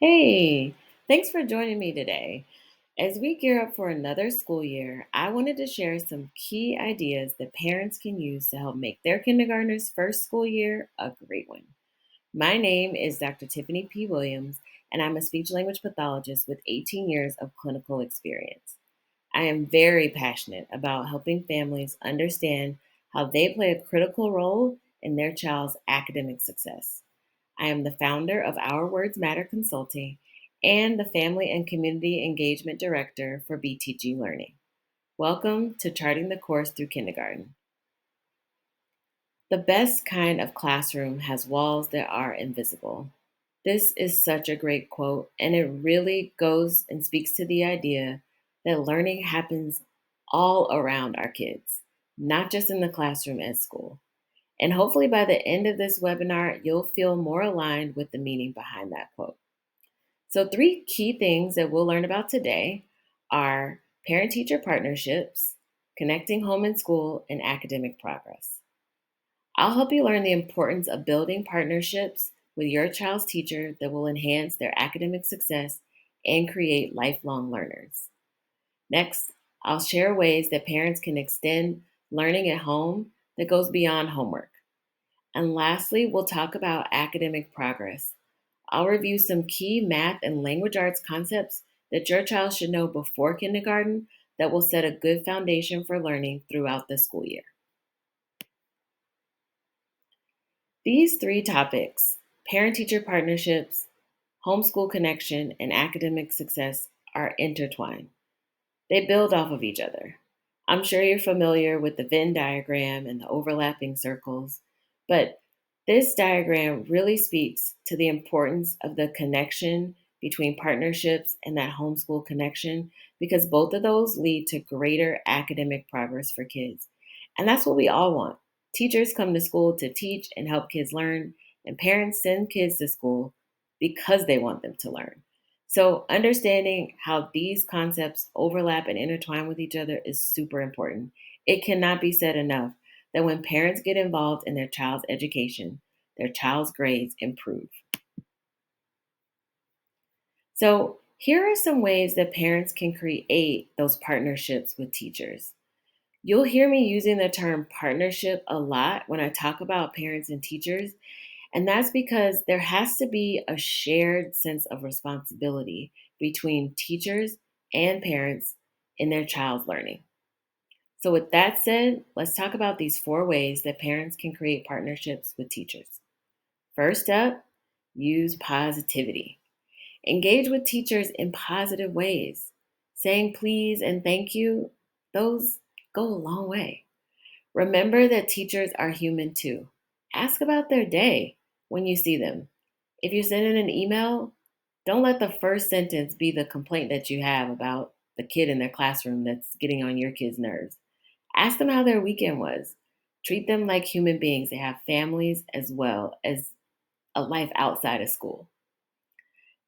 Hey, thanks for joining me today. As we gear up for another school year, I wanted to share some key ideas that parents can use to help make their kindergartner's first school year a great one. My name is Dr. Tiffany P. Williams, and I'm a speech language pathologist with 18 years of clinical experience. I am very passionate about helping families understand how they play a critical role in their child's academic success. I am the founder of Our Words Matter Consulting and the Family and Community Engagement Director for BTG Learning. Welcome to Charting the Course Through Kindergarten. The best kind of classroom has walls that are invisible. This is such a great quote, and it really goes and speaks to the idea that learning happens all around our kids, not just in the classroom at school. And hopefully, by the end of this webinar, you'll feel more aligned with the meaning behind that quote. So, three key things that we'll learn about today are parent teacher partnerships, connecting home and school, and academic progress. I'll help you learn the importance of building partnerships with your child's teacher that will enhance their academic success and create lifelong learners. Next, I'll share ways that parents can extend learning at home that goes beyond homework. And lastly, we'll talk about academic progress. I'll review some key math and language arts concepts that your child should know before kindergarten that will set a good foundation for learning throughout the school year. These three topics, parent teacher partnerships, homeschool connection, and academic success, are intertwined. They build off of each other. I'm sure you're familiar with the Venn diagram and the overlapping circles, but this diagram really speaks to the importance of the connection between partnerships and that homeschool connection because both of those lead to greater academic progress for kids. And that's what we all want. Teachers come to school to teach and help kids learn, and parents send kids to school because they want them to learn. So, understanding how these concepts overlap and intertwine with each other is super important. It cannot be said enough that when parents get involved in their child's education, their child's grades improve. So, here are some ways that parents can create those partnerships with teachers. You'll hear me using the term partnership a lot when I talk about parents and teachers, and that's because there has to be a shared sense of responsibility between teachers and parents in their child's learning. So, with that said, let's talk about these four ways that parents can create partnerships with teachers. First up, use positivity. Engage with teachers in positive ways. Saying please and thank you, those go a long way. Remember that teachers are human too. Ask about their day when you see them. If you send in an email, don't let the first sentence be the complaint that you have about the kid in their classroom that's getting on your kid's nerves. Ask them how their weekend was. Treat them like human beings. They have families as well as a life outside of school.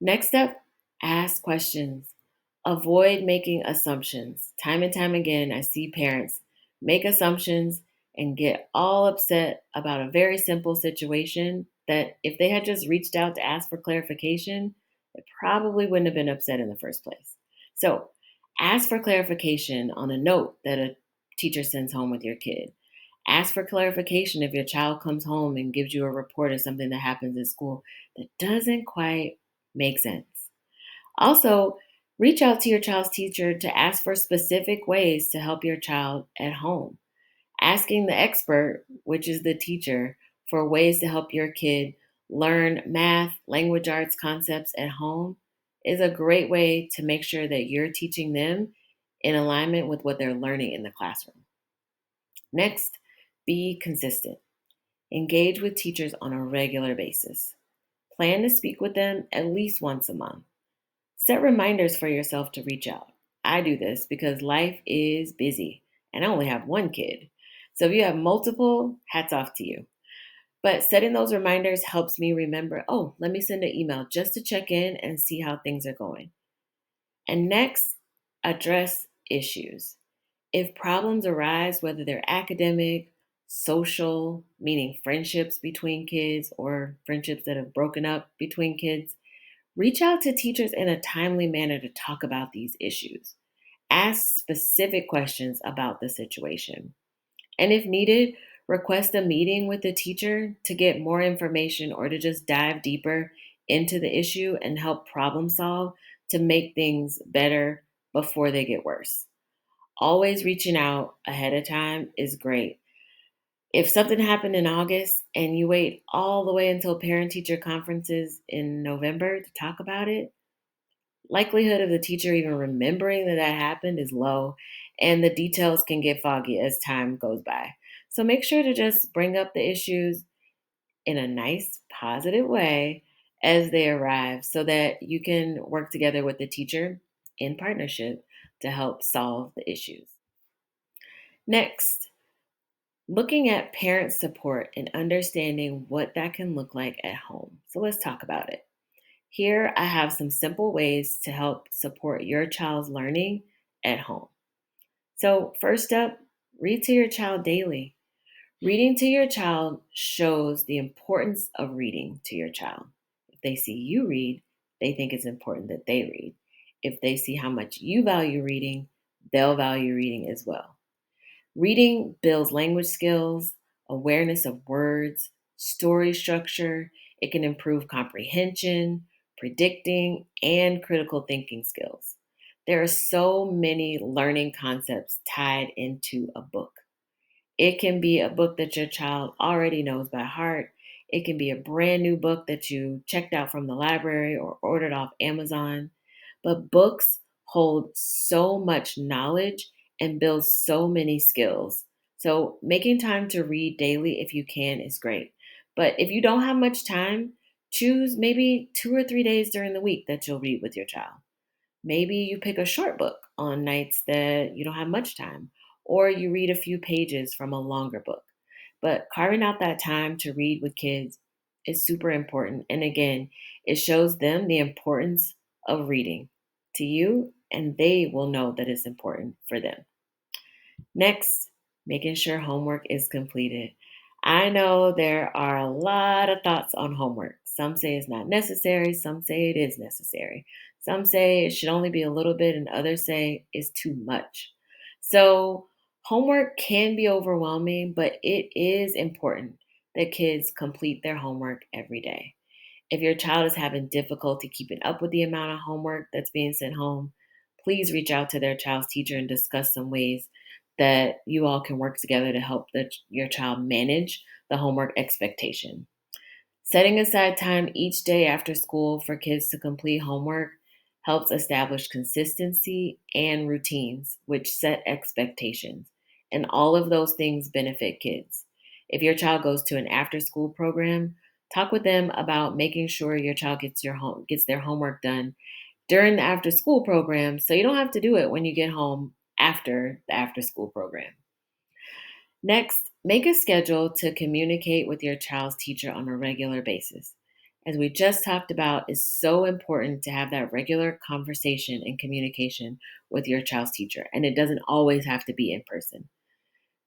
Next up, ask questions. Avoid making assumptions. Time and time again, I see parents make assumptions and get all upset about a very simple situation that if they had just reached out to ask for clarification, it probably wouldn't have been upset in the first place. So, ask for clarification on a note that a teacher sends home with your kid. Ask for clarification if your child comes home and gives you a report of something that happens in school that doesn't quite make sense. Also, reach out to your child's teacher to ask for specific ways to help your child at home. Asking the expert, which is the teacher, for ways to help your kid learn math, language arts concepts at home is a great way to make sure that you're teaching them in alignment with what they're learning in the classroom. Next, be consistent. Engage with teachers on a regular basis. Plan to speak with them at least once a month. Set reminders for yourself to reach out. I do this because life is busy and I only have one kid. So if you have multiple, hats off to you. But setting those reminders helps me remember, oh, let me send an email just to check in and see how things are going. And next, address issues. If problems arise, whether they're academic, social, meaning friendships between kids or friendships that have broken up between kids, Reach out to teachers in a timely manner to talk about these issues. Ask specific questions about the situation. And if needed, request a meeting with the teacher to get more information or to just dive deeper into the issue and help problem solve to make things better before they get worse. Always reaching out ahead of time is great. If something happened in August and you wait all the way until parent teacher conferences in November to talk about it, likelihood of the teacher even remembering that that happened is low, and the details can get foggy as time goes by. So make sure to just bring up the issues in a nice, positive way as they arrive so that you can work together with the teacher in partnership to help solve the issues. Next, looking at parent support and understanding what that can look like at home. So let's talk about it. Here, I have some simple ways to help support your child's learning at home. So, first up, read to your child daily. Reading to your child shows the importance of reading to your child. If they see you read, they think it's important that they read. If they see how much you value reading, they'll value reading as well. Reading builds language skills, awareness of words, story structure. It can improve comprehension, predicting, and critical thinking skills. There are so many learning concepts tied into a book. It can be a book that your child already knows by heart. It can be a brand new book that you checked out from the library or ordered off Amazon. But books hold so much knowledge and build so many skills. So, making time to read daily if you can is great. But if you don't have much time, choose maybe 2 or 3 days during the week that you'll read with your child. Maybe you pick a short book on nights that you don't have much time, or you read a few pages from a longer book. But carving out that time to read with kids is super important. And again, it shows them the importance of reading to you, and they will know that it's important for them. Next, making sure homework is completed. I know there are a lot of thoughts on homework. Some say it's not necessary, some say it is necessary. Some say it should only be a little bit, and others say it's too much. So, homework can be overwhelming, but it is important that kids complete their homework every day. If your child is having difficulty keeping up with the amount of homework that's being sent home, please reach out to their child's teacher and discuss some ways that you all can work together to help your child manage the homework expectation. Setting aside time each day after school for kids to complete homework helps establish consistency and routines, which set expectations. And all of those things benefit kids. If your child goes to an after school program, talk with them about making sure your child gets their homework done during the after school program so you don't have to do it when you get home after the after school program. Next, make a schedule to communicate with your child's teacher on a regular basis. As we just talked about, it's so important to have that regular conversation and communication with your child's teacher, and it doesn't always have to be in person.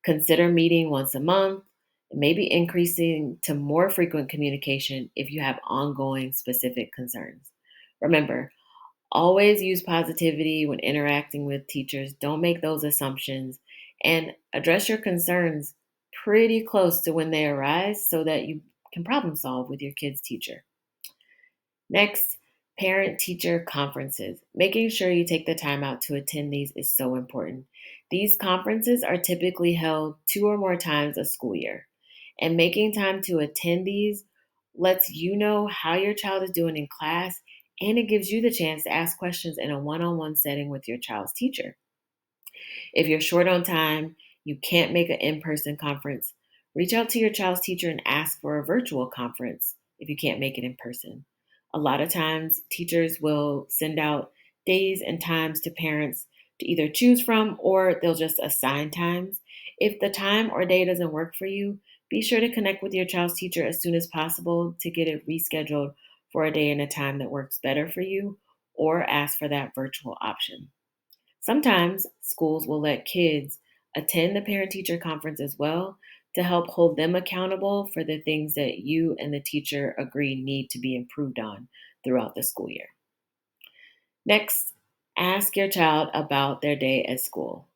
Consider meeting once a month, maybe increasing to more frequent communication if you have ongoing specific concerns. Remember, always use positivity when interacting with teachers. Don't make those assumptions and address your concerns pretty close to when they arise so that you can problem solve with your kid's teacher. Next, parent teacher conferences. Making sure you take the time out to attend these is so important. These conferences are typically held 2 or more times a school year, and making time to attend these lets you know how your child is doing in class, and it gives you the chance to ask questions in a one on one setting with your child's teacher. If you're short on time, you can't make an in person conference, reach out to your child's teacher and ask for a virtual conference if you can't make it in person. A lot of times, teachers will send out days and times to parents to either choose from or they'll just assign times. If the time or day doesn't work for you, be sure to connect with your child's teacher as soon as possible to get it rescheduled for a day and a time that works better for you, or ask for that virtual option. Sometimes schools will let kids attend the parent teacher conference as well to help hold them accountable for the things that you and the teacher agree need to be improved on throughout the school year. Next, ask your child about their day at school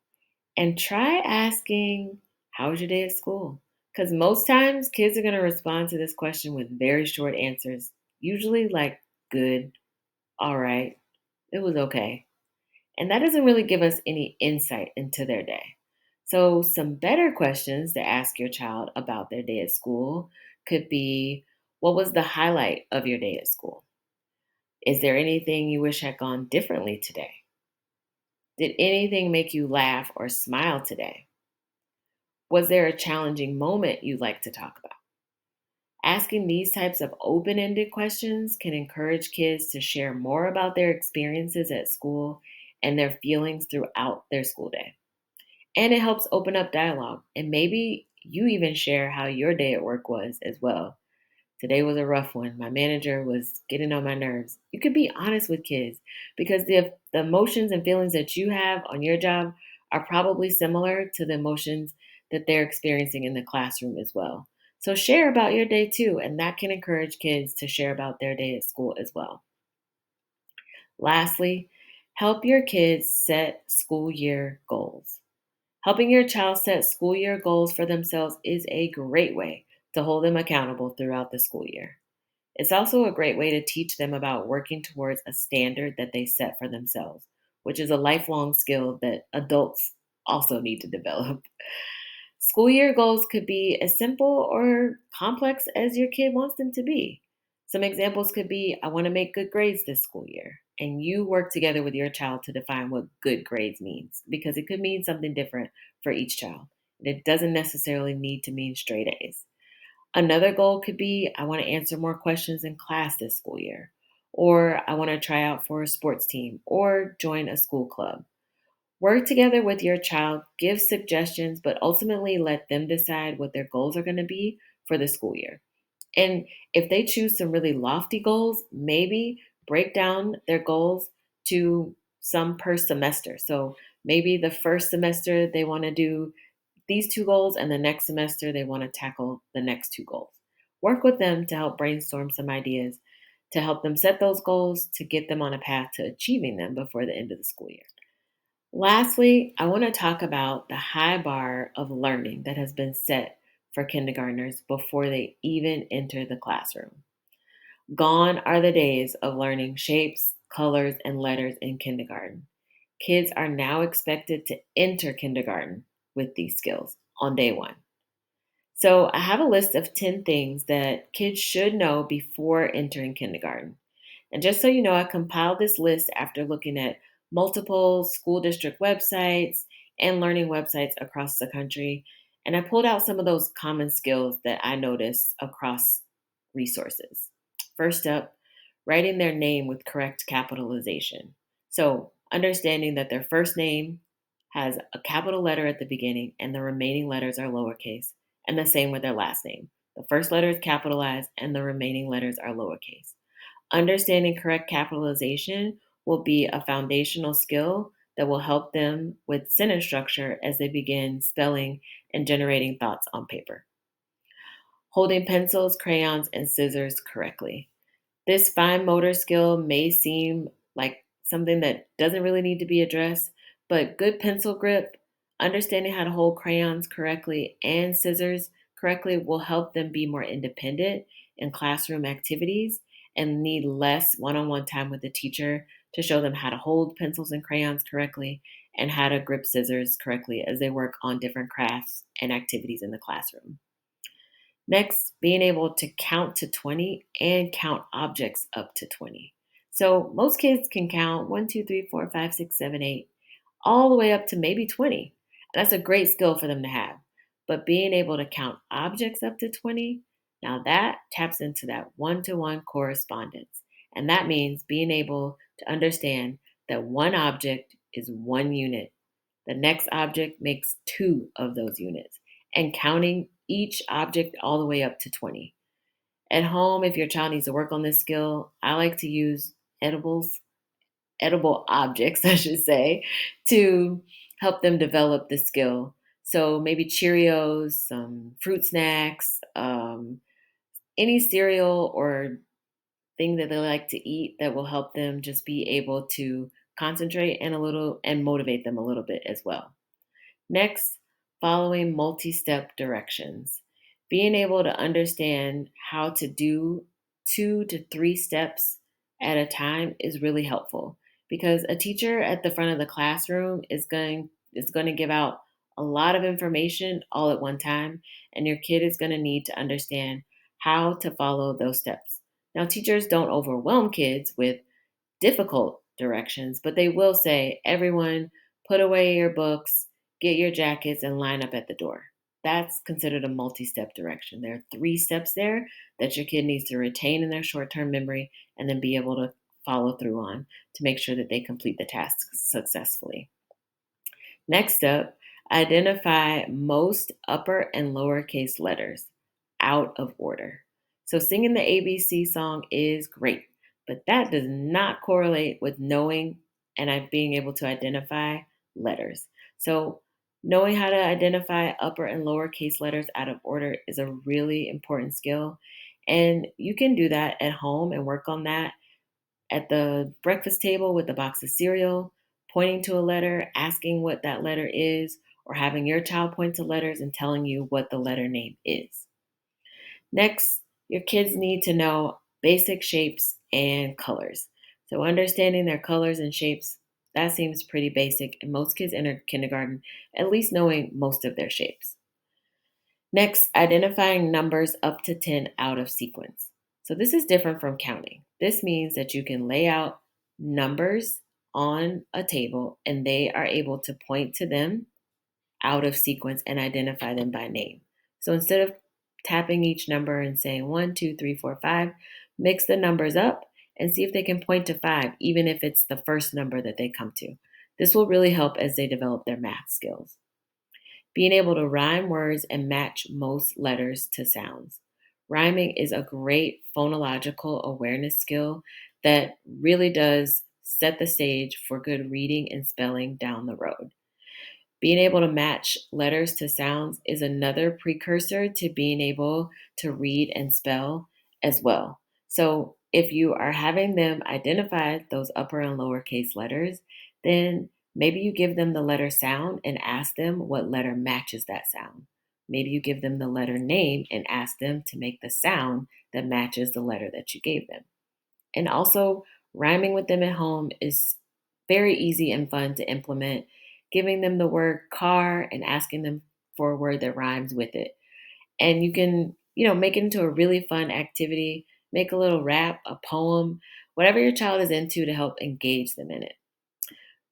and try asking, "How was your day at school?" Because most times kids are going to respond to this question with very short answers, usually like good, all right, it was okay. And that doesn't really give us any insight into their day. So, some better questions to ask your child about their day at school could be, what was the highlight of your day at school? Is there anything you wish had gone differently today? Did anything make you laugh or smile today? Was there a challenging moment you'd like to talk about? Asking these types of open ended questions can encourage kids to share more about their experiences at school and their feelings throughout their school day. And it helps open up dialogue. And maybe you even share how your day at work was as well. Today was a rough one. My manager was getting on my nerves. You could be honest with kids because the emotions and feelings that you have on your job are probably similar to the emotions that they're experiencing in the classroom as well. So share about your day too, and that can encourage kids to share about their day at school as well. Lastly, help your kids set school year goals. Helping your child set school year goals for themselves is a great way to hold them accountable throughout the school year. It's also a great way to teach them about working towards a standard that they set for themselves, which is a lifelong skill that adults also need to develop. School year goals could be as simple or complex as your kid wants them to be. Some examples could be, I want to make good grades this school year. And you work together with your child to define what good grades means because it could mean something different for each child. And it doesn't necessarily need to mean straight A's. Another goal could be, I want to answer more questions in class this school year. Or I want to try out for a sports team or join a school club. Work together with your child, give suggestions, but ultimately let them decide what their goals are going to be for the school year. And if they choose some really lofty goals, maybe break down their goals to some per semester. So maybe the first semester they want to do these two goals, and the next semester they want to tackle the next two goals. Work with them to help brainstorm some ideas to help them set those goals to get them on a path to achieving them before the end of the school year. Lastly, I want to talk about the high bar of learning that has been set for kindergartners before they even enter the classroom. Gone are the days of learning shapes, colors, and letters in kindergarten. Kids are now expected to enter kindergarten with these skills on day one. So, I have a list of 10 things that kids should know before entering kindergarten. And just so you know, I compiled this list after looking at multiple school district websites and learning websites across the country. And I pulled out some of those common skills that I noticed across resources. First up, writing their name with correct capitalization. So, understanding that their first name has a capital letter at the beginning and the remaining letters are lowercase, and the same with their last name. The first letter is capitalized and the remaining letters are lowercase. Understanding correct capitalization will be a foundational skill that will help them with sentence structure as they begin spelling and generating thoughts on paper. Holding pencils, crayons, and scissors correctly. This fine motor skill may seem like something that doesn't really need to be addressed, but good pencil grip, understanding how to hold crayons correctly and scissors correctly will help them be more independent in classroom activities and need less one on one time with the teacher to show them how to hold pencils and crayons correctly and how to grip scissors correctly as they work on different crafts and activities in the classroom. Next, being able to count to 20 and count objects up to 20. So most kids can count 1, 2, 3, 4, 5, 6, 7, 8, all the way up to maybe 20. That's a great skill for them to have. But being able to count objects up to 20, now that taps into that one to one correspondence. And that means being able to understand that one object is one unit. The next object makes two of those units, and counting each object all the way up to 20. At home, if your child needs to work on this skill, I like to use edible objects, I should say, to help them develop the skill. So maybe Cheerios, some fruit snacks, any cereal or thing that they like to eat that will help them just be able to concentrate and motivate them a little bit as well. Next, following multi step directions. Being able to understand how to do 2 to 3 steps at a time is really helpful because a teacher at the front of the classroom is going to give out a lot of information all at one time, and your kid is going to need to understand how to follow those steps. Now, teachers don't overwhelm kids with difficult directions, but they will say, everyone, put away your books, get your jackets, and line up at the door. That's considered a multi step direction. There are 3 steps there that your kid needs to retain in their short term memory and then be able to follow through on to make sure that they complete the task successfully. Next up, identify most upper and lowercase letters out of order. So, singing the ABC song is great, but that does not correlate with knowing and being able to identify letters. So, knowing how to identify upper and lowercase letters out of order is a really important skill. And you can do that at home and work on that at the breakfast table with a box of cereal, pointing to a letter, asking what that letter is, or having your child point to letters and telling you what the letter name is. Next, your kids need to know basic shapes and colors. So, understanding their colors and shapes, that seems pretty basic, and most kids enter kindergarten at least knowing most of their shapes. Next, identifying numbers up to 10 out of sequence. So this is different from counting. This means that you can lay out numbers on a table and they are able to point to them out of sequence and identify them by name. So instead of tapping each number and saying 1, 2, 3, 4, 5, mix the numbers up and see if they can point to 5, even if it's the first number that they come to. This will really help as they develop their math skills. Being able to rhyme words and match most letters to sounds. Rhyming is a great phonological awareness skill that really does set the stage for good reading and spelling down the road. Being able to match letters to sounds is another precursor to being able to read and spell as well. So, if you are having them identify those upper and lowercase letters, then maybe you give them the letter sound and ask them what letter matches that sound. Maybe you give them the letter name and ask them to make the sound that matches the letter that you gave them. And also, rhyming with them at home is very easy and fun to implement. Giving them the word car and asking them for a word that rhymes with it. And you can, make it into a really fun activity, make a little rap, a poem, whatever your child is into to help engage them in it.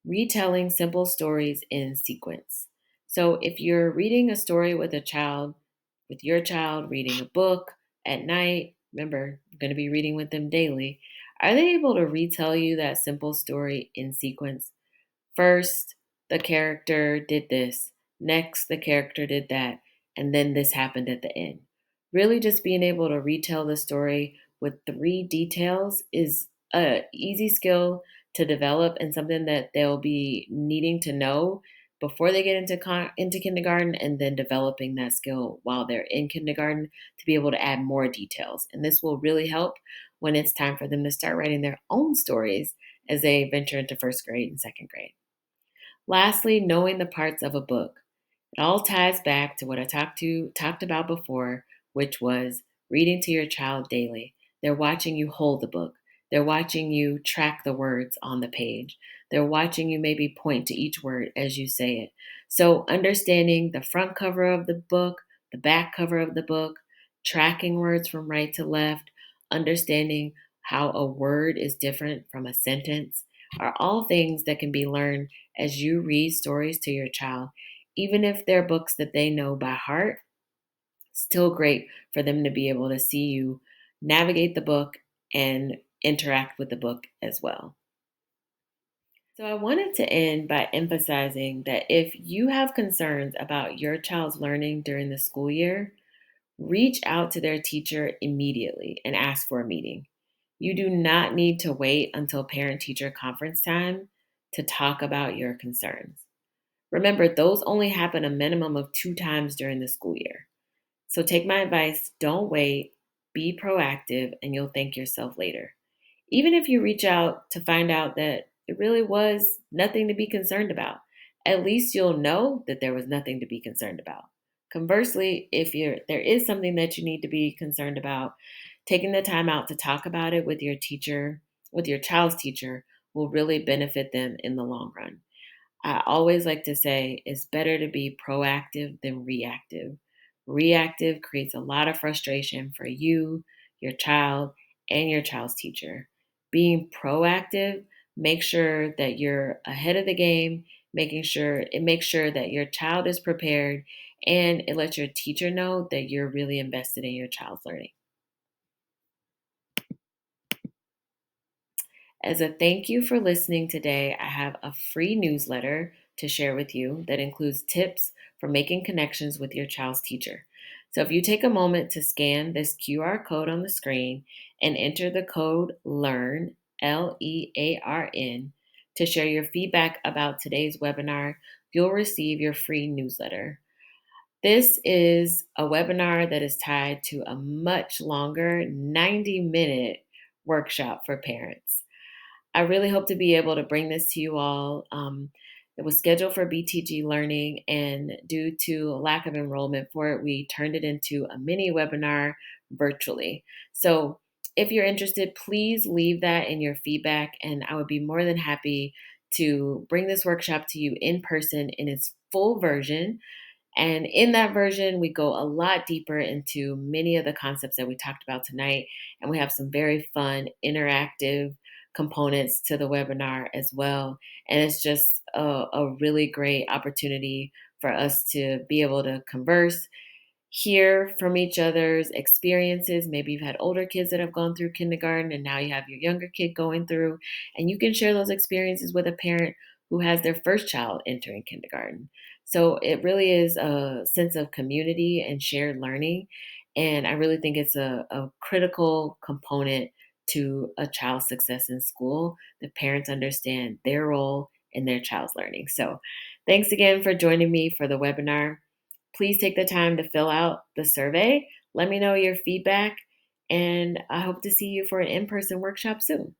Retelling simple stories in sequence. So if you're reading a story with your child reading a book at night, remember, you're going to be reading with them daily, are they able to retell you that simple story in sequence? First, the character did this. Next, the character did that. And then this happened at the end. Really, just being able to retell the story with 3 details is a easy skill to develop and something that they'll be needing to know before they get into kindergarten, and then developing that skill while they're in kindergarten to be able to add more details. And this will really help when it's time for them to start writing their own stories as they venture into first grade and second grade. Lastly, knowing the parts of a book. It all ties back to what I talked about before, which was reading to your child daily. They're watching you hold the book. They're watching you track the words on the page. They're watching you maybe point to each word as you say it. So understanding the front cover of the book, the back cover of the book, tracking words from right to left, understanding how a word is different from a sentence are all things that can be learned as you read stories to your child, even if they're books that they know by heart. Still great for them to be able to see you navigate the book and interact with the book as well. So, I wanted to end by emphasizing that if you have concerns about your child's learning during the school year, reach out to their teacher immediately and ask for a meeting. You do not need to wait until parent teacher conference time to talk about your concerns. Remember, those only happen a minimum of 2 times during the school year. So take my advice, don't wait, be proactive, and you'll thank yourself later. Even if you reach out to find out that it really was nothing to be concerned about, at least you'll know that there was nothing to be concerned about. Conversely, if there is something that you need to be concerned about, taking the time out to talk about it with your teacher, with your child's teacher, will really benefit them in the long run. I always like to say it's better to be proactive than reactive. Reactive creates a lot of frustration for you, your child, and your child's teacher. Being proactive makes sure that you're ahead of the game, makes sure that your child is prepared, and it lets your teacher know that you're really invested in your child's learning. As a thank you for listening today, I have a free newsletter to share with you that includes tips for making connections with your child's teacher. So if you take a moment to scan this QR code on the screen and enter the code LEARN, LEARN, to share your feedback about today's webinar, you'll receive your free newsletter. This is a webinar that is tied to a much longer 90-minute workshop for parents. I really hope to be able to bring this to you all. It was scheduled for BTG Learning, and due to a lack of enrollment for it, we turned it into a mini webinar virtually. So, if you're interested, please leave that in your feedback, and I would be more than happy to bring this workshop to you in person in its full version. And in that version, we go a lot deeper into many of the concepts that we talked about tonight. And we have some very fun, interactive components to the webinar as well. And it's just a really great opportunity for us to be able to converse, hear from each other's experiences. Maybe you've had older kids that have gone through kindergarten and now you have your younger kid going through, and you can share those experiences with a parent who has their first child entering kindergarten. So it really is a sense of community and shared learning. And I really think it's a critical component to a child's success in school that parents understand their role in their child's learning. So thanks again for joining me for the webinar. Please take the time to fill out the survey. Let me know your feedback, and I hope to see you for an in person workshop soon.